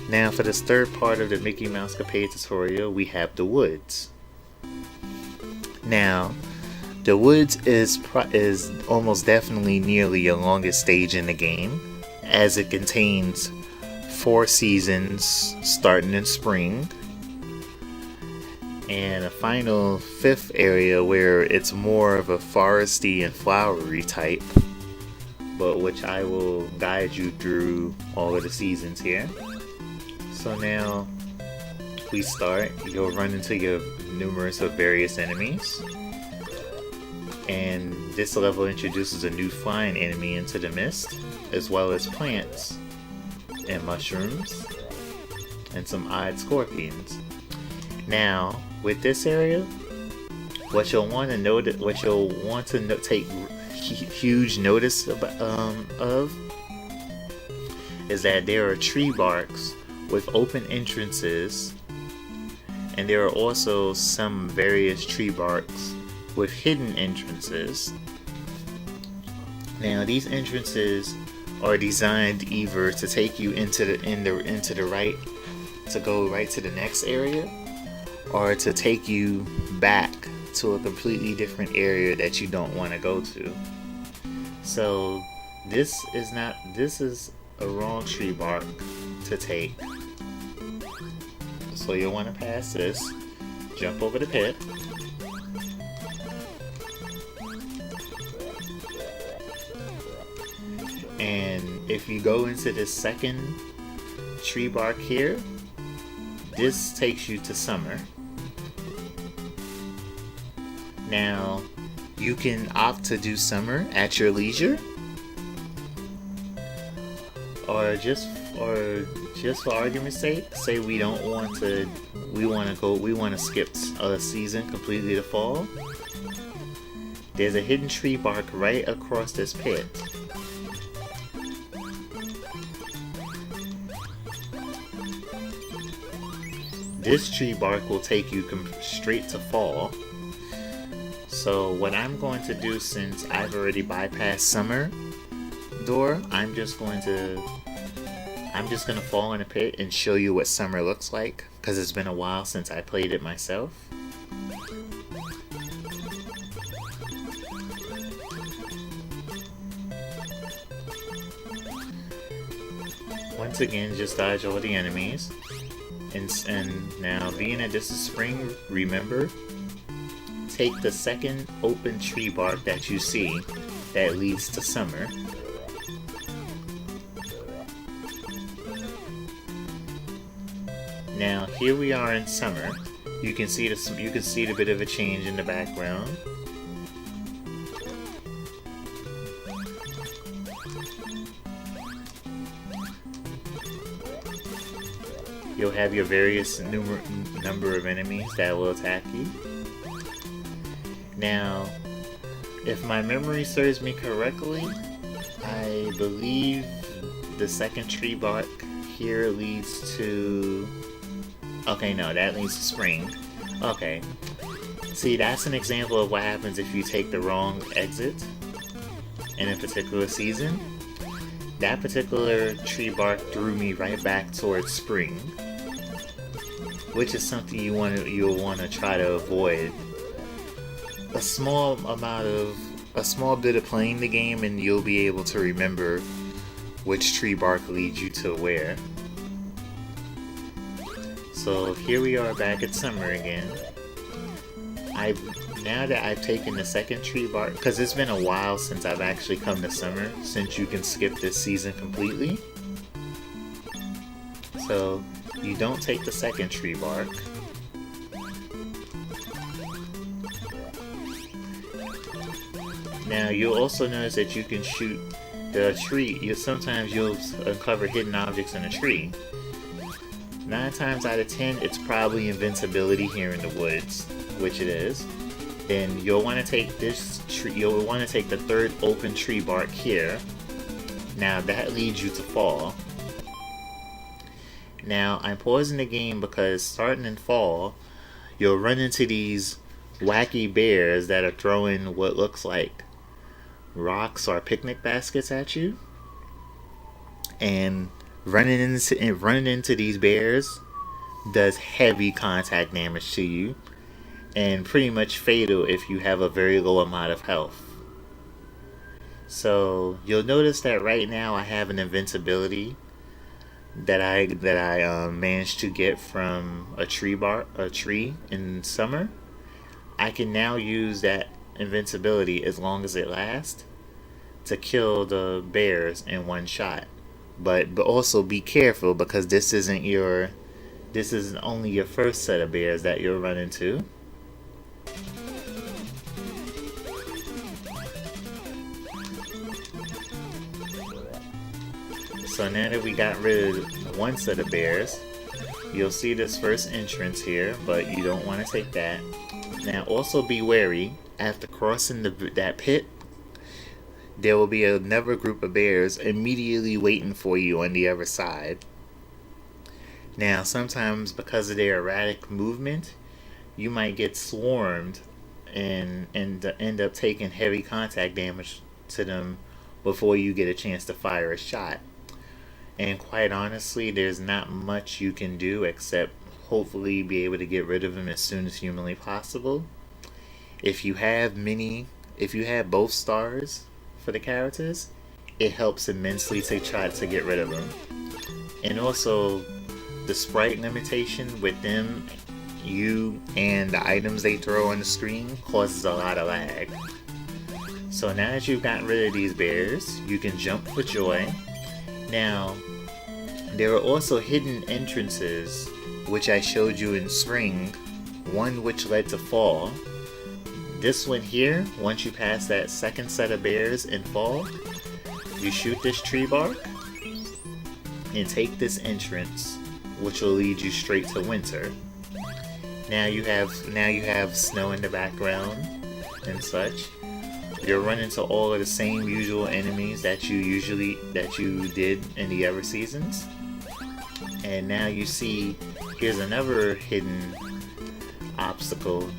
Now for this third part of the Mickey Mousecapade tutorial, we have the woods. Now, the woods is almost definitely nearly your longest stage in the game, as it contains 4 seasons starting in spring, and a final 5th area where it's more of a foresty and flowery type, but which I will guide you through all of the seasons here. So now we start. You'll run into your numerous of various enemies, and this level introduces a new flying enemy into the mist, as well as plants and mushrooms and some odd scorpions. Now with this area, what you'll want to take huge notice of is that there are tree barks with open entrances, and there are also some various tree barks with hidden entrances. Now these entrances are designed either to take you into the right, to go right to the next area, or to take you back to a completely different area that you don't want to go to. So this is a wrong tree bark to take. So you'll want to pass this, jump over the pit, and if you go into this second tree bark here, this takes you to summer. Now you can opt to do summer at your leisure, or just for argument's sake, say we want to skip a season completely to fall. There's a hidden tree bark right across this pit. This tree bark will take you straight to fall. So what I'm going to do, since I've already bypassed summer door, I'm just gonna fall in a pit and show you what summer looks like, because it's been a while since I played it myself. Once again, just dodge all the enemies. And now, being that this is spring, remember, take the second open tree bark that you see that leads to summer. Now here we are in summer. You can see the bit of a change in the background. You'll have your various number of enemies that will attack you. Now, if my memory serves me correctly, I believe the second tree bark here leads to... Okay, no, that leads to spring. Okay. See, that's an example of what happens if you take the wrong exit in a particular season. That particular tree bark threw me right back towards spring, which is something you'll want to try to avoid. A small bit of playing the game, and you'll be able to remember which tree bark leads you to where. So here we are back at summer again. Now that I've taken the second tree bark, because it's been a while since I've actually come to summer, since you can skip this season completely. So you don't take the second tree bark. Now you'll also notice that you can shoot the tree. Sometimes you'll uncover hidden objects in a tree. 9 times out of 10, it's probably invincibility here in the woods, which it is. Then you'll want to take this tree. You'll want to take the third open tree bark here. Now that leads you to fall. Now I'm pausing the game because starting in fall, you'll run into these wacky bears that are throwing what looks like rocks or picnic baskets at you. And running into these bears does heavy contact damage to you, and pretty much fatal if you have a very low amount of health. So you'll notice that right now I have an invincibility that I managed to get from a tree in summer. I can now use that invincibility as long as it lasts to kill the bears in one shot. But also be careful, because this isn't only your first set of bears that you'll run into. So now that we got rid of one set of bears, you'll see this first entrance here, but you don't want to take that. Now also be wary, after crossing that pit, there will be another group of bears immediately waiting for you on the other side. Now sometimes, because of their erratic movement, you might get swarmed and end up taking heavy contact damage to them before you get a chance to fire a shot. And quite honestly, there's not much you can do except hopefully be able to get rid of them as soon as humanly possible. If you have both stars for the characters, it helps immensely to try to get rid of them. And also, the sprite limitation with them, you, and the items they throw on the screen causes a lot of lag. So now that you've gotten rid of these bears, you can jump for joy. Now, there are also hidden entrances, which I showed you in spring, one which led to fall. This one here, once you pass that second set of bears in fall, you shoot this tree bark and take this entrance, which will lead you straight to winter. Now you have snow in the background and such. You'll run into all of the same usual enemies that you did in the other seasons. And now you see, here's another hidden obstacle.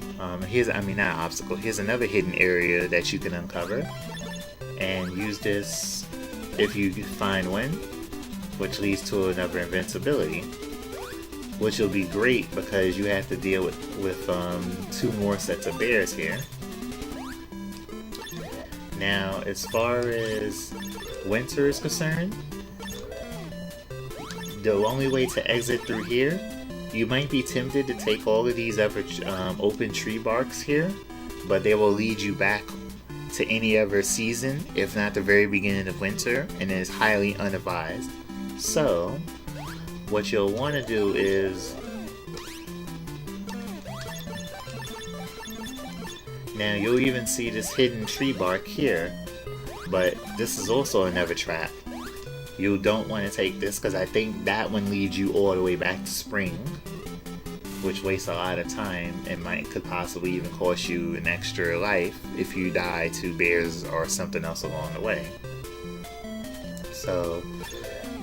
Here's another hidden area that you can uncover. And use this if you find one, which leads to another invincibility. Which will be great because you have to deal with two more sets of bears here. Now, as far as winter is concerned, the only way to exit through here, you might be tempted to take all of these other open tree barks here, but they will lead you back to any other season, if not the very beginning of winter, and it is highly unadvised. So, what you'll want to do is, now you'll even see this hidden tree bark here, but this is also another trap. You don't want to take this because I think that one leads you all the way back to spring, which wastes a lot of time and could possibly even cost you an extra life if you die to bears or something else along the way. So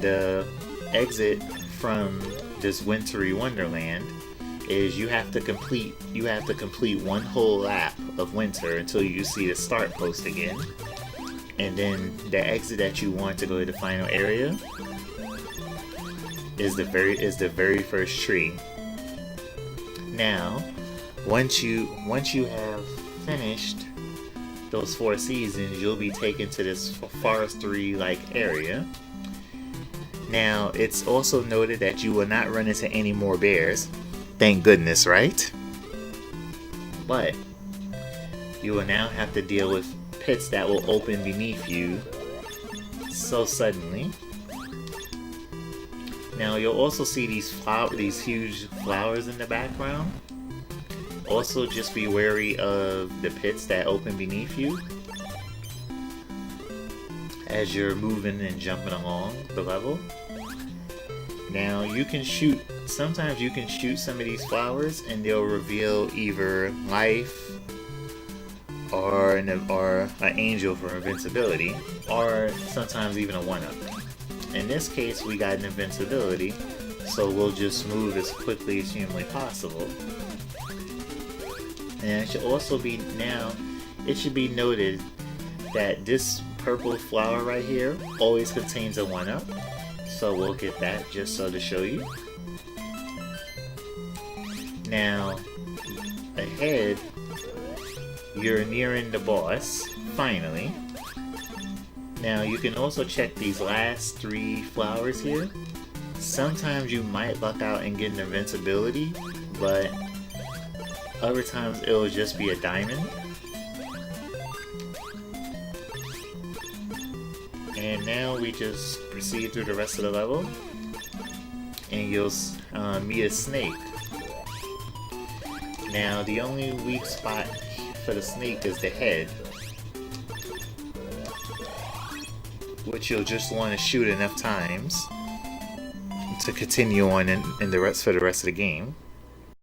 the exit from this Wintry Wonderland is you have to complete one whole lap of winter until you see the start post again. And then the exit that you want to go to the final area is the very first tree. Now, once you have finished those 4 seasons, you'll be taken to this forestry-like area. Now, it's also noted that you will not run into any more bears. Thank goodness, right? But you will now have to deal with pits that will open beneath you so suddenly. Now you'll also see these huge flowers in the background. Also, just be wary of the pits that open beneath you as you're moving and jumping along the level. Now sometimes you can shoot some of these flowers and they'll reveal either life or an angel for invincibility, or sometimes even a 1-up. In this case, we got an invincibility, so we'll just move as quickly as humanly possible. And it should be noted that this purple flower right here always contains a 1-up. So we'll get that just so to show you. Now, ahead, you're nearing the boss, finally. Now you can also check these last 3 flowers here. Sometimes you might luck out and get an invincibility, but other times it'll just be a diamond. And now we just proceed through the rest of the level, and you'll meet a snake. Now the only weak spot for the snake is the head, which you'll just want to shoot enough times to continue on in the rest for the rest of the game.